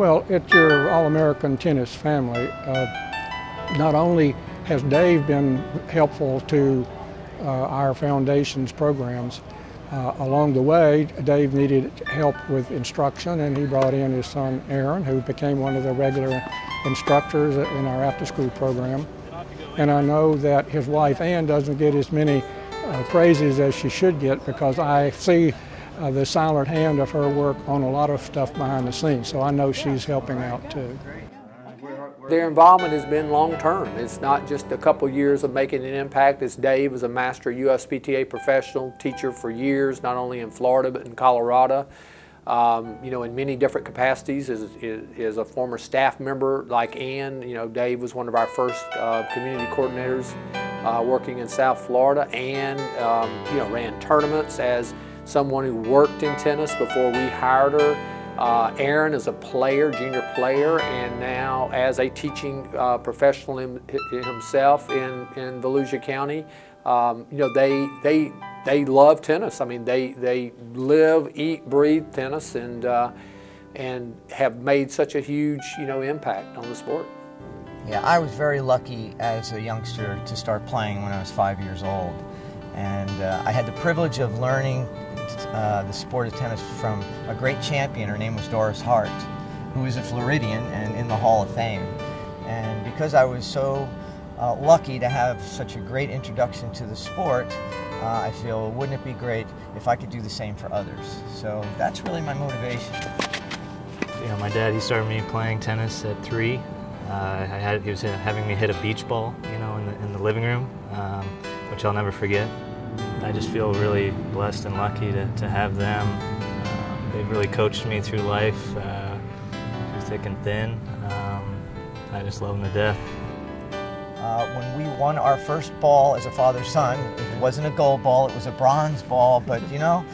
Well, at your All-American tennis family, not only has Dave been helpful to our foundation's programs, along the way, Dave needed help with instruction, and he brought in his son Aaron, who became one of the regular instructors in our after-school program. And I know that his wife Ann doesn't get as many praises as she should get, because I see the silent hand of her work on a lot of stuff behind the scenes, so I know she's helping out too. Their involvement has been long-term. It's not just a couple years of making an impact. As Dave was a master USPTA professional teacher for years, not only in Florida but in Colorado. You know, in many different capacities. As a former staff member like Ann, you know, Dave was one of our first community coordinators working in South Florida, and you know, ran tournaments as someone who worked in tennis before we hired her. Aaron is a player, junior player, and now as a teaching professional himself in Volusia County. You know, they love tennis. I mean, they live, eat, breathe tennis, and have made such a huge, you know, impact on the sport. Yeah, I was very lucky as a youngster to start playing when I was 5 years old, and I had the privilege of learning the sport of tennis from a great champion. Her name was Doris Hart, who is a Floridian and in the Hall of Fame. And because I was so lucky to have such a great introduction to the sport, I feel, wouldn't it be great if I could do the same for others? So that's really my motivation. You know, my dad, he started me playing tennis at 3. He was having me hit a beach ball, you know, in the living room, which I'll never forget. I just feel really blessed and lucky to have them. They've really coached me through life, through thick and thin. I just love them to death. When we won our first ball as a father-son, it wasn't a gold ball, it was a bronze ball, but you know,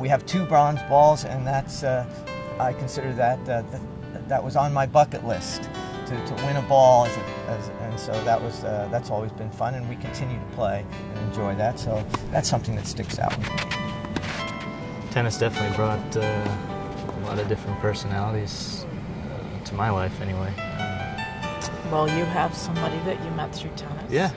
we have 2 bronze balls, and that's, I consider that was on my bucket list, to win a ball, and so that's always been fun, and we continue to play and enjoy that, so that's something that sticks out with me. Tennis definitely brought a lot of different personalities to my life anyway. Well, you have somebody that you met through tennis. Yeah,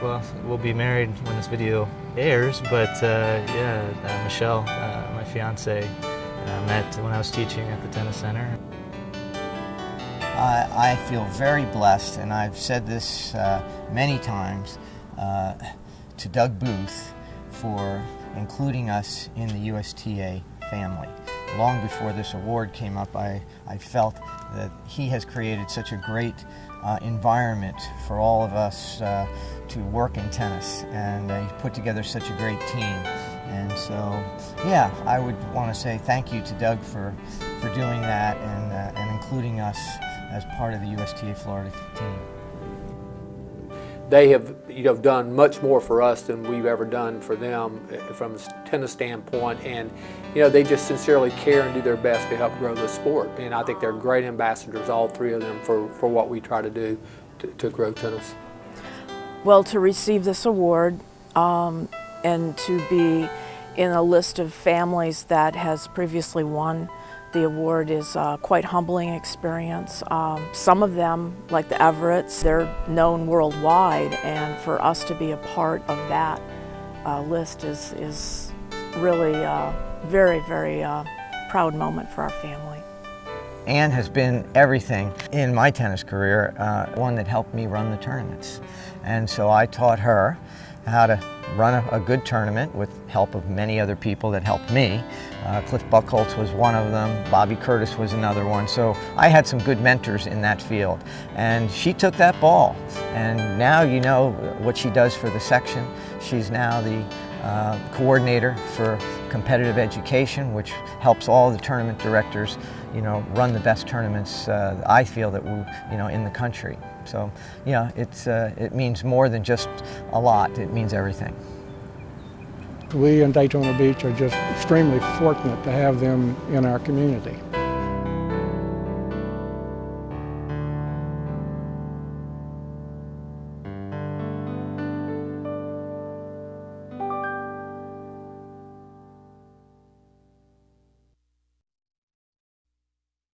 well, we'll be married when this video airs, but yeah, Michelle, my fiance, I met when I was teaching at the tennis center. I feel very blessed, and I've said this many times, to Doug Booth for including us in the USTA family. Long before this award came up, I felt that he has created such a great environment for all of us to work in tennis, and he put together such a great team. And so, yeah, I would want to say thank you to Doug for doing that and including us as part of the USTA Florida team. They have, you know, done much more for us than we've ever done for them from a tennis standpoint, and you know, they just sincerely care and do their best to help grow the sport. And I think they're great ambassadors, all 3 of them, for what we try to do to grow tennis. Well, to receive this award and to be in a list of families that has previously won the award is quite humbling experience. Some of them, like the Everetts, they're known worldwide, and for us to be a part of that list is really a very, very proud moment for our family. Ann has been everything in my tennis career, one that helped me run the tournaments. And so I taught her how to run a good tournament with help of many other people that helped me. Cliff Buchholz was one of them, Bobby Curtis was another one, so I had some good mentors in that field. And she took that ball, and now you know what she does for the section. She's now the coordinator for competitive education, which helps all the tournament directors, you know, run the best tournaments I feel that in the country. So yeah, it means more than just a lot. It means everything. We in Daytona Beach are just extremely fortunate to have them in our community.